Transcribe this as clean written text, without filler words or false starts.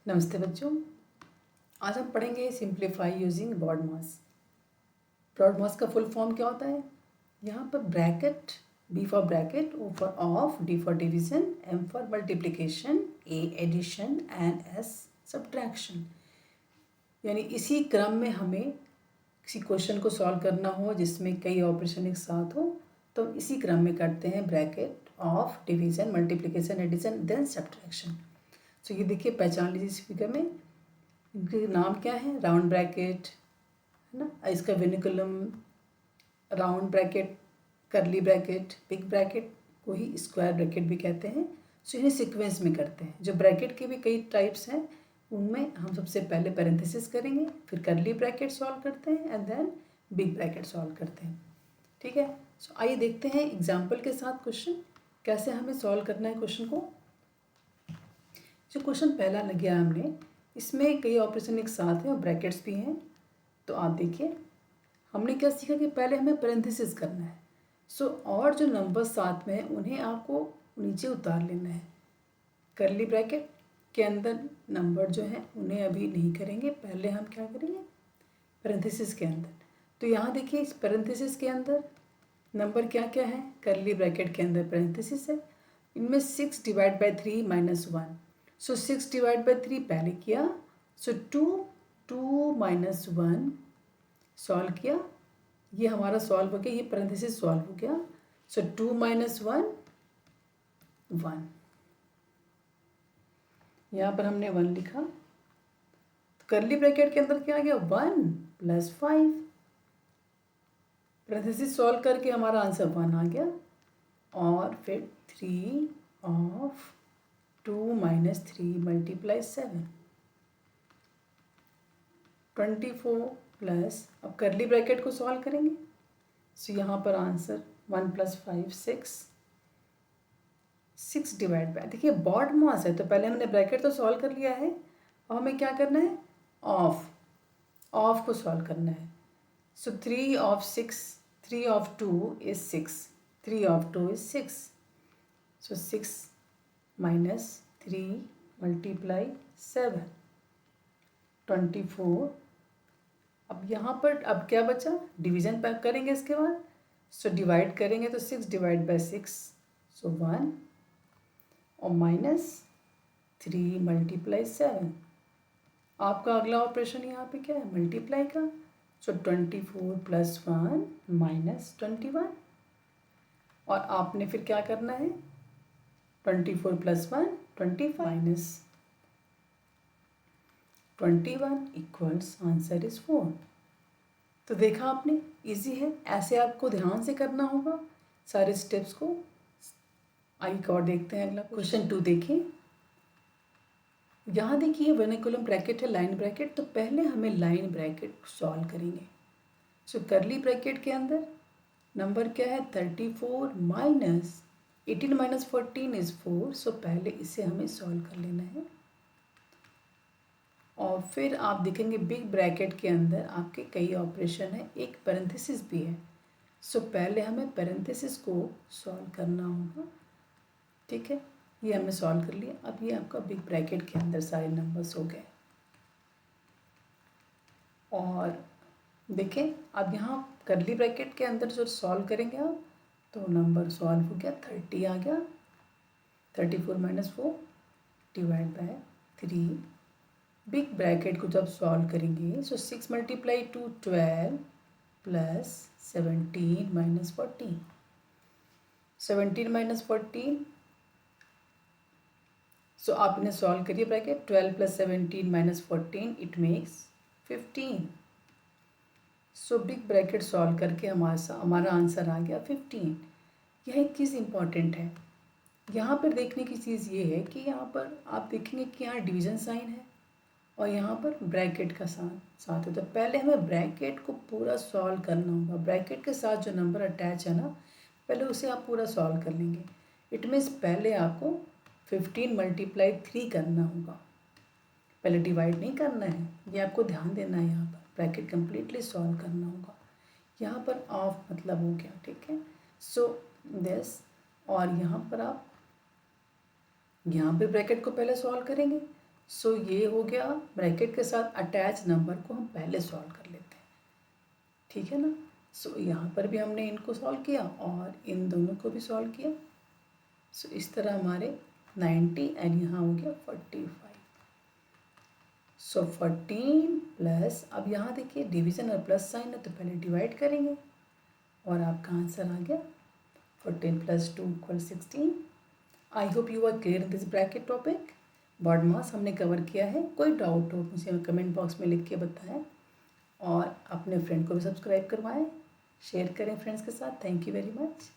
नमस्ते बच्चों। आज हम पढ़ेंगे सिंप्लीफाई यूजिंग ब्रॉडमास। ब्रॉडमास का फुल फॉर्म क्या होता है? यहाँ पर bracket, B for bracket, O for of, D for division, M for multiplication, A addition and S subtraction. यानी इसी क्रम में हमें किसी क्वेश्चन को सॉल्व करना हो जिसमें कई ऑपरेशन एक साथ हो तो इसी क्रम में करते हैं bracket, of, division, multiplication, addition, then subtraction. तो ये देखिए, पहचान लीजिए इस फिगर में इनके नाम क्या है। राउंड ब्रैकेट है ना, इसका vinculum, round bracket, curly bracket, big bracket को ही स्क्वायर ब्रैकेट भी कहते हैं। सो इन्हें सीक्वेंस में करते हैं। जो ब्रैकेट के भी कई टाइप्स हैं उनमें हम सबसे पहले पैरेंथेसिस करेंगे, फिर करली ब्रैकेट सॉल्व करते हैं and then big bracket solve करते हैं। ठीक है। सो आइए देखते हैं एग्जाम्पल के साथ क्वेश्चन कैसे हमें सॉल्व करना है क्वेश्चन को। जो क्वेश्चन पहला लग हमने, इसमें कई ऑपरेशन एक साथ हैं और ब्रैकेट्स भी हैं। तो आप देखिए हमने क्या सीखा कि पहले हमें पैरेंथेसिस करना है। और जो नंबर साथ में है उन्हें आपको नीचे उतार लेना है। करली ब्रैकेट के अंदर नंबर जो हैं उन्हें अभी नहीं करेंगे, पहले हम क्या करेंगे पैरेंथेसिस के अंदर। तो यहाँ देखिए इस पैरेंथेसिस के अंदर नंबर क्या क्या है। करली ब्रैकेट के अंदर पैरेंथेसिस है, इनमें 6 divide by 3 minus 1। 6 divide by 3 पहले किया, 2 माइनस 1 सॉल्व किया, ये हमारा सॉल्व हो गया, ये पैरेंथेसिस सॉल्व हो गया। 2 माइनस 1 1, यहाँ पर हमने 1 लिखा। तो करली ब्रैकेट के अंदर क्या आ गया 1 प्लस 5। पैरेंथेसिस सॉल्व करके हमारा आंसर 1 आ गया। और फिर 3 ऑफ 2 माइनस 3 मल्टीप्लाई 7, 24 प्लस, अब करली ब्रैकेट को सॉल्व करेंगे। यहाँ पर आंसर 1 प्लस 5 6 डिवाइड बाय, देखिए बॉड मॉस है तो पहले हमने ब्रैकेट तो सॉल्व कर लिया है और हमें क्या करना है ऑफ को सॉल्व करना है। 3 of 6, 3 of 2 is 6, 3 of 2 is 6। 6 minus 3 multiply 7, 24। अब यहाँ पर अब क्या बचा, डिवीजन करेंगे इसके बाद। डिवाइड करेंगे तो 6 डिवाइड बाय 6, 1 और माइनस 3 मल्टीप्लाई 7। आपका अगला ऑपरेशन यहाँ पे क्या है, मल्टीप्लाई का। 24 प्लस 1 माइनस 21। और आपने फिर क्या करना है, 24 plus 1 25 minus 21 equals answer is 4। तो देखा आपने, इजी है, ऐसे आपको ध्यान से करना होगा सारे स्टेप्स को। आइए और देखते हैं अगला क्वेश्चन 2 देखिए। यहाँ देखिए वर्निकुलम ब्रैकेट है, लाइन ब्रैकेट, तो पहले हमें लाइन ब्रैकेट सॉल्व करेंगे। करली ब्रैकेट के अंदर नंबर क्या है 34 माइनस 18 माइनस 14 इज 4। पहले इसे हमें सॉल्व कर लेना है। और फिर आप देखेंगे बिग ब्रैकेट के अंदर आपके कई ऑपरेशन है, एक पैरेंथेसिस भी है। पहले हमें पैरेंथेसिस को सॉल्व करना होगा। ठीक है, ये हमने सॉल्व कर लिया। अब ये आपका बिग ब्रैकेट के अंदर सारे नंबर्स हो गए। और देखें अब यहाँ करली ब्रैकेट के अंदर जो सॉल्व करेंगे आप, तो नंबर सॉल्व हो गया, 30 आ गया। 34 minus 4 divide by 3। Big bracket को जब सॉल्व करेंगे 6 मल्टीप्लाई 2 12 प्लस 17 माइनस 14, 17 माइनस 14। आप इन्हें सॉल्व करिए bracket, 12 plus 17 minus 14 it makes 15। Big bracket solve करके हमारा आंसर आ गया 15। यह एक चीज़ इम्पॉर्टेंट है, यहाँ पर देखने की चीज़ ये है कि यहाँ पर आप देखेंगे कि यहाँ डिवीज़न साइन है और यहाँ पर ब्रैकेट का साथ है। तो पहले हमें ब्रैकेट को पूरा सॉल्व करना होगा। ब्रैकेट के साथ जो नंबर अटैच है ना, पहले उसे आप पूरा सॉल्व कर लेंगे। इट मीन्स पहले आपको 15 मल्टीप्लाई 3 करना होगा, पहले डिवाइड नहीं करना है, ये आपको ध्यान देना है। यहाँ पर ब्रैकेट कम्प्लीटली सॉल्व करना होगा। यहाँ पर ऑफ मतलब हो गया, ठीक है। दिस, और यहाँ पर आप यहाँ पे ब्रैकेट को पहले सॉल्व करेंगे सो ये हो गया, ब्रैकेट के साथ अटैच नंबर को हम पहले सॉल्व कर लेते हैं, ठीक है ना। सो यहाँ पर भी हमने इनको सॉल्व किया और इन दोनों को भी सॉल्व किया। सो इस तरह हमारे 90 एंड यहाँ हो गया 45। सो 14 प्लस, अब यहाँ देखिए डिवीज़न और प्लस साइन है तो पहले डिवाइड करेंगे और आपका आंसर आ गया 14 plus 2 equal 16। I hope you are clear in this bracket topic. BODMAS हमने कवर किया है, कोई डाउट हो मुझे कमेंट बॉक्स में लिख के बताएं और अपने फ्रेंड को भी सब्सक्राइब करवाएं, शेयर करें फ्रेंड्स के साथ। Thank you very much.